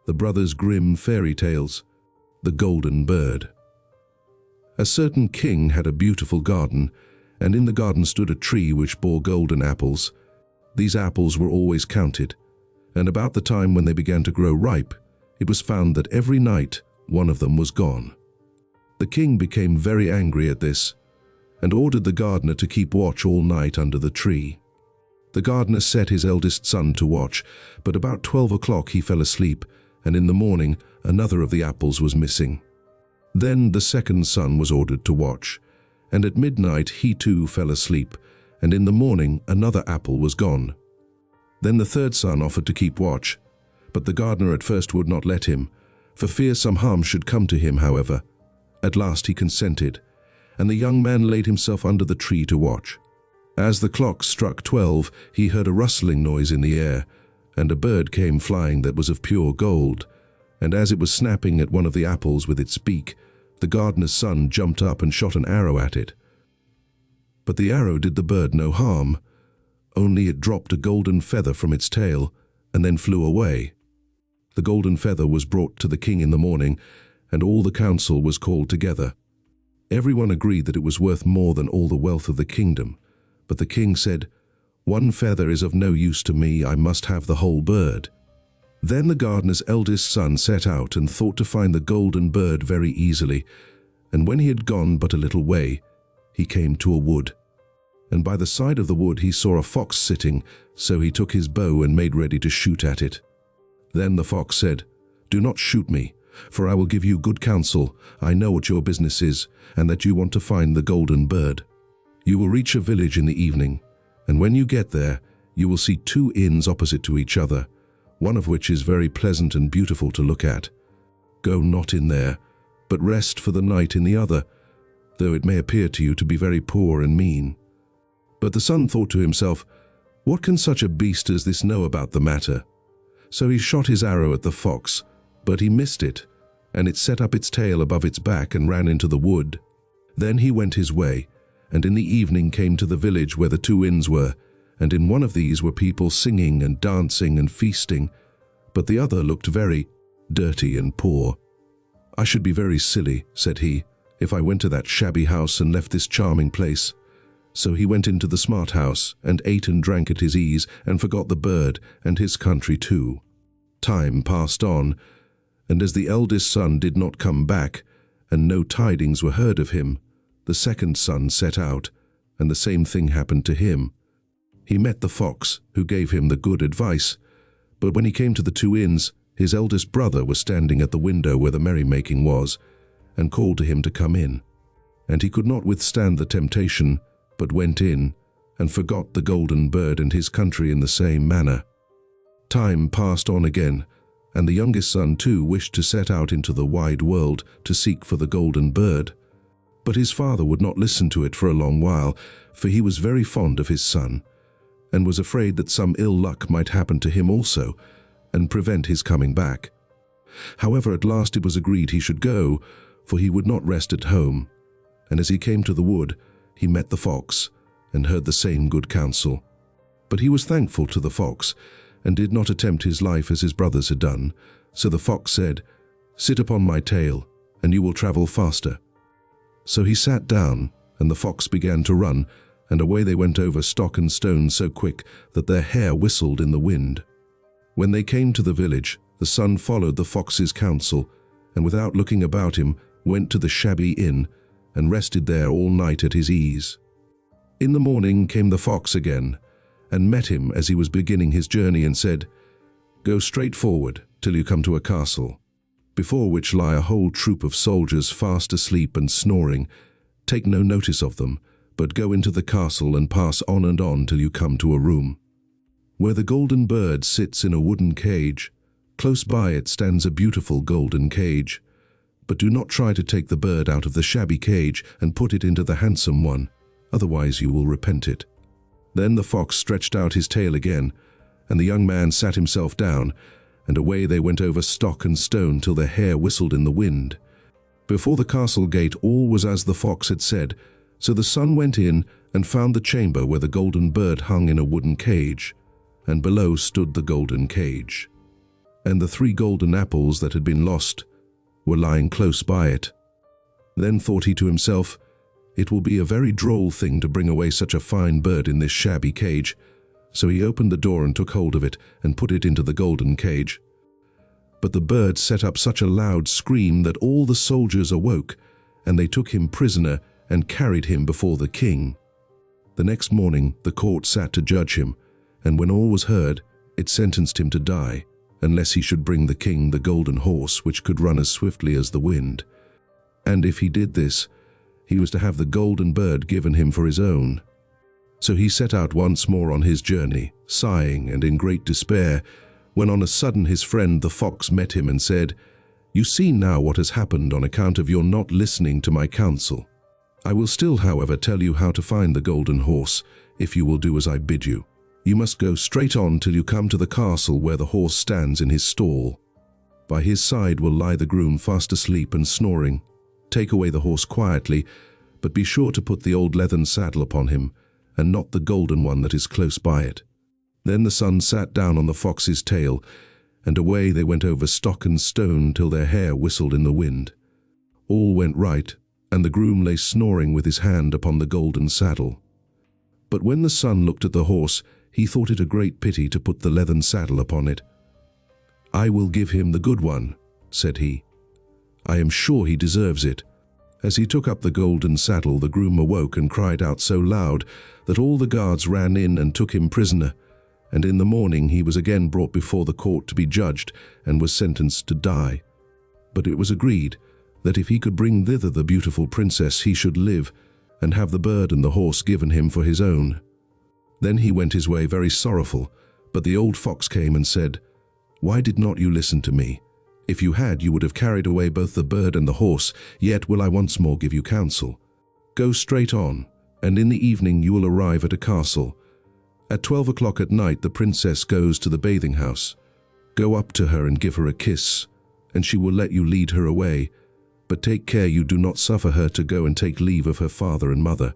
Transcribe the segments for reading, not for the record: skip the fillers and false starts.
The Brothers Grimm Fairy Tales, The Golden Bird. A certain king had a beautiful garden, and in the garden stood a tree which bore golden apples. These apples were always counted, and about the time when they began to grow ripe, it was found that every night one of them was gone. The king became very angry at this, and ordered the gardener to keep watch all night under the tree. The gardener set his eldest son to watch, but about 12 o'clock he fell asleep, and in the morning another of the apples was missing. Then the second son was ordered to watch, and at midnight he too fell asleep, and in the morning another apple was gone. Then the third son offered to keep watch, but the gardener at first would not let him, for fear some harm should come to him, however. At last he consented, and the young man laid himself under the tree to watch. As the clock struck 12, he heard a rustling noise in the air, and a bird came flying that was of pure gold, and as it was snapping at one of the apples with its beak, the gardener's son jumped up and shot an arrow at it. But the arrow did the bird no harm, only it dropped a golden feather from its tail and then flew away. The golden feather was brought to the king in the morning, and all the council was called together. Everyone agreed that it was worth more than all the wealth of the kingdom, but the king said, "One feather is of no use to me, I must have the whole bird." Then the gardener's eldest son set out and thought to find the golden bird very easily, and when he had gone but a little way, he came to a wood. And by the side of the wood he saw a fox sitting, so he took his bow and made ready to shoot at it. Then the fox said, "Do not shoot me, for I will give you good counsel. I know what your business is, and that you want to find the golden bird. You will reach a village in the evening, and when you get there, you will see 2 inns opposite to each other, one of which is very pleasant and beautiful to look at. Go not in there, but rest for the night in the other, though it may appear to you to be very poor and mean." But the son thought to himself, "What can such a beast as this know about the matter?" So he shot his arrow at the fox, but he missed it, and it set up its tail above its back and ran into the wood. Then he went his way, and in the evening came to the village where the 2 inns were, and in one of these were people singing and dancing and feasting, but the other looked very dirty and poor. "I should be very silly," said he, "if I went to that shabby house and left this charming place." So he went into the smart house and ate and drank at his ease and forgot the bird and his country too. Time passed on, and as the eldest son did not come back, and no tidings were heard of him, the second son set out, and the same thing happened to him. He met the fox, who gave him the good advice, but when he came to the 2 inns, his eldest brother was standing at the window where the merrymaking was, and called to him to come in. And he could not withstand the temptation, but went in, and forgot the golden bird and his country in the same manner. Time passed on again, and the youngest son too wished to set out into the wide world to seek for the golden bird. But his father would not listen to it for a long while, for he was very fond of his son, and was afraid that some ill luck might happen to him also, and prevent his coming back. However, at last it was agreed he should go, for he would not rest at home, and as he came to the wood, he met the fox, and heard the same good counsel. But he was thankful to the fox, and did not attempt his life as his brothers had done. So the fox said, "Sit upon my tail, and you will travel faster." So he sat down, and the fox began to run, and away they went over stock and stone so quick that their hair whistled in the wind. When they came to the village, the son followed the fox's counsel, and without looking about him, went to the shabby inn, and rested there all night at his ease. In the morning came the fox again, and met him as he was beginning his journey, and said, "Go straight forward till you come to a castle, before which lie a whole troop of soldiers fast asleep and snoring. Take no notice of them, but go into the castle and pass on and on till you come to a room, where the golden bird sits in a wooden cage. Close by it stands a beautiful golden cage. But do not try to take the bird out of the shabby cage and put it into the handsome one, otherwise you will repent it." Then the fox stretched out his tail again, and the young man sat himself down, and away they went over stock and stone till their hair whistled in the wind. Before the castle gate all was as the fox had said, so the son went in and found the chamber where the golden bird hung in a wooden cage, and below stood the golden cage. and the 3 golden apples that had been lost were lying close by it. Then thought he to himself, "It will be a very droll thing to bring away such a fine bird in this shabby cage." So he opened the door and took hold of it and put it into the golden cage. But the bird set up such a loud scream that all the soldiers awoke, and they took him prisoner and carried him before the king. The next morning the court sat to judge him, and when all was heard, it sentenced him to die, unless he should bring the king the golden horse which could run as swiftly as the wind. And if he did this, he was to have the golden bird given him for his own. So he set out once more on his journey, sighing and in great despair, when on a sudden his friend the fox met him and said, "You see now what has happened on account of your not listening to my counsel. I will still, however, tell you how to find the golden horse, if you will do as I bid you. You must go straight on till you come to the castle where the horse stands in his stall. By his side will lie the groom fast asleep and snoring. Take away the horse quietly, but be sure to put the old leathern saddle upon him, and not the golden one that is close by it." Then the son sat down on the fox's tail, and away they went over stock and stone till their hair whistled in the wind. All went right, and the groom lay snoring with his hand upon the golden saddle. But when the son looked at the horse, he thought it a great pity to put the leathern saddle upon it. "I will give him the good one," said he. "I am sure he deserves it." As he took up the golden saddle, the groom awoke and cried out so loud that all the guards ran in and took him prisoner, and in the morning he was again brought before the court to be judged and was sentenced to die. But it was agreed that if he could bring thither the beautiful princess, he should live and have the bird and the horse given him for his own. Then he went his way very sorrowful, but the old fox came and said, "Why did not you listen to me? If you had, you would have carried away both the bird and the horse. Yet will I once more give you counsel. Go straight on, and in the evening you will arrive at a castle. At 12 o'clock at night the princess goes to the bathing house. Go up to her and give her a kiss, and she will let you lead her away. But take care you do not suffer her to go and take leave of her father and mother."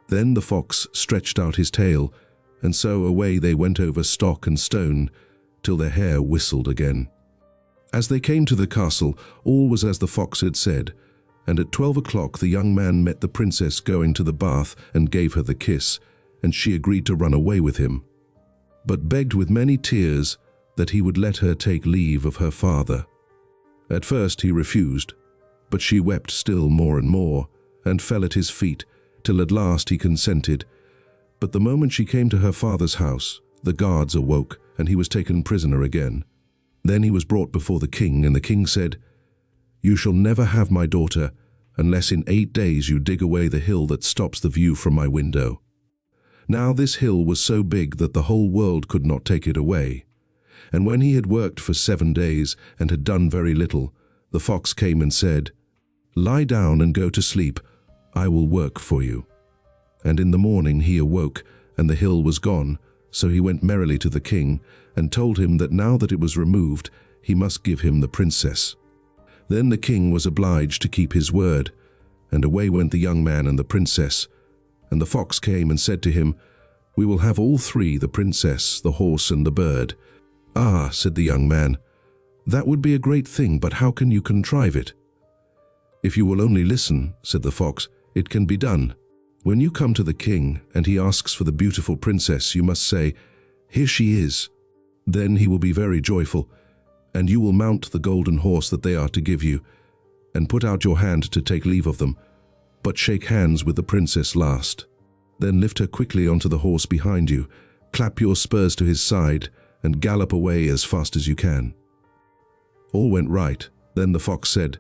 Then the fox stretched out his tail, and so away they went over stock and stone, till their hair whistled again. As they came to the castle, all was as the fox had said, and at 12 o'clock the young man met the princess going to the bath and gave her the kiss, and she agreed to run away with him, but begged with many tears that he would let her take leave of her father. At first he refused, but she wept still more and more, and fell at his feet, till at last he consented. But the moment she came to her father's house, the guards awoke, and he was taken prisoner again. Then he was brought before the king, and the king said, "You shall never have my daughter, unless in 8 days you dig away the hill that stops the view from my window." Now this hill was so big that the whole world could not take it away. And when he had worked for 7 days and had done very little, the fox came and said, "Lie down and go to sleep, I will work for you." And in the morning he awoke, and the hill was gone, so he went merrily to the king, and told him that now that it was removed, he must give him the princess. Then the king was obliged to keep his word, and away went the young man and the princess. And the fox came and said to him, "We will have all 3, the princess, the horse, and the bird." "Ah," said the young man, "that would be a great thing, but how can you contrive it?" "If you will only listen," said the fox, "it can be done. When you come to the king, and he asks for the beautiful princess, you must say, 'Here she is.' Then he will be very joyful, and you will mount the golden horse that they are to give you, and put out your hand to take leave of them, but shake hands with the princess last. Then lift her quickly onto the horse behind you, clap your spurs to his side, and gallop away as fast as you can." All went right. Then the fox said,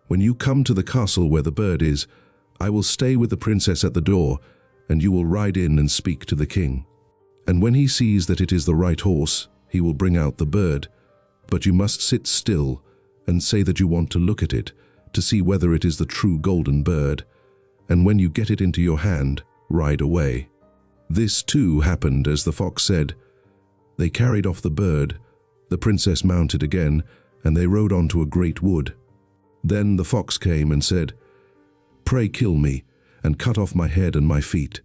"When you come to the castle where the bird is, I will stay with the princess at the door, and you will ride in and speak to the king. And when he sees that it is the right horse, he will bring out the bird, but you must sit still and say that you want to look at it, to see whether it is the true golden bird, and when you get it into your hand, ride away." This too happened as the fox said. They carried off the bird, the princess mounted again, and they rode on to a great wood. Then the fox came and said, "Pray kill me, and cut off my head and my feet."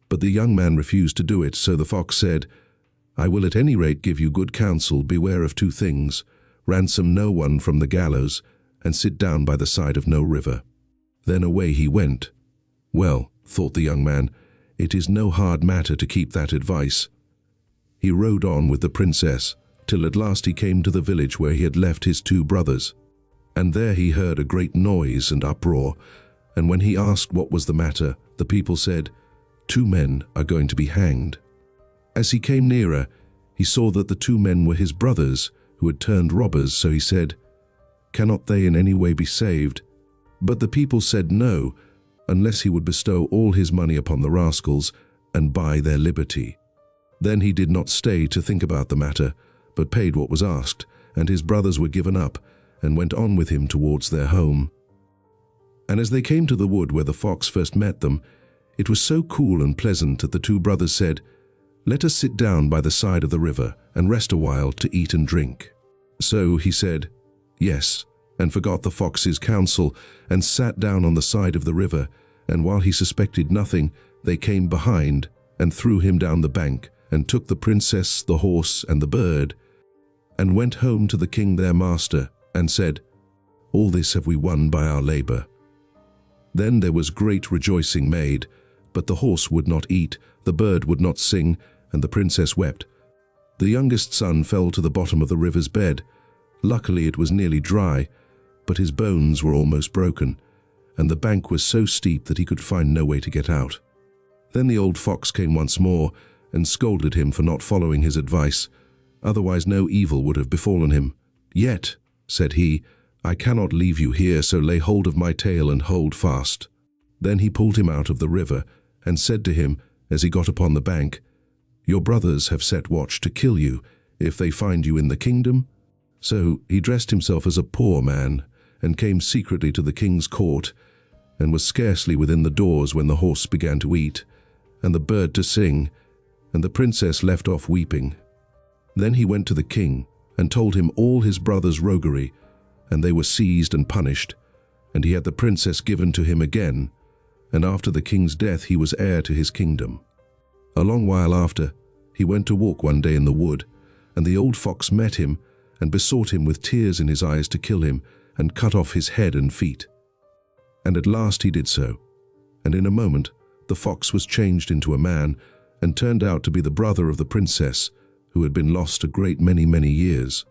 But the young man refused to do it, so the fox said, I will at any rate give you good counsel. Beware of two things: ransom no one from the gallows, and sit down by the side of no river." Then away he went. Well, thought the young man, it is no hard matter to keep that advice. He rode on with the princess, till at last he came to the village where he had left his two brothers. And there he heard a great noise and uproar, and when he asked what was the matter, the people said, "Two men are going to be hanged." As he came nearer, he saw that the two men were his brothers, who had turned robbers, so he said, "Cannot they in any way be saved?" But the people said no, unless he would bestow all his money upon the rascals and buy their liberty. Then he did not stay to think about the matter, but paid what was asked, and his brothers were given up, and went on with him towards their home. And as they came to the wood where the fox first met them, it was so cool and pleasant that the two brothers said, "Let us sit down by the side of the river and rest a while to eat and drink." So he said, "Yes," and forgot the fox's counsel, and sat down on the side of the river, and while he suspected nothing, they came behind, and threw him down the bank, and took the princess, the horse, and the bird, and went home to the king their master, and said, "All this have we won by our labor." Then there was great rejoicing made, but the horse would not eat, the bird would not sing, and the princess wept. The youngest son fell to the bottom of the river's bed. Luckily it was nearly dry, but his bones were almost broken, and the bank was so steep that he could find no way to get out. Then the old fox came once more, and scolded him for not following his advice, otherwise no evil would have befallen him. "Yet," said he, "I cannot leave you here, so lay hold of my tail and hold fast." Then he pulled him out of the river, and said to him, as he got upon the bank, "Your brothers have set watch to kill you, if they find you in the kingdom." So he dressed himself as a poor man, and came secretly to the king's court, and was scarcely within the doors when the horse began to eat, and the bird to sing, and the princess left off weeping. Then he went to the king, and told him all his brothers' roguery, and they were seized and punished, and he had the princess given to him again, and after the king's death he was heir to his kingdom. A long while after, he went to walk one day in the wood, and the old fox met him, and besought him with tears in his eyes to kill him, and cut off his head and feet. And at last he did so, and in a moment the fox was changed into a man, and turned out to be the brother of the princess, who had been lost a great many years.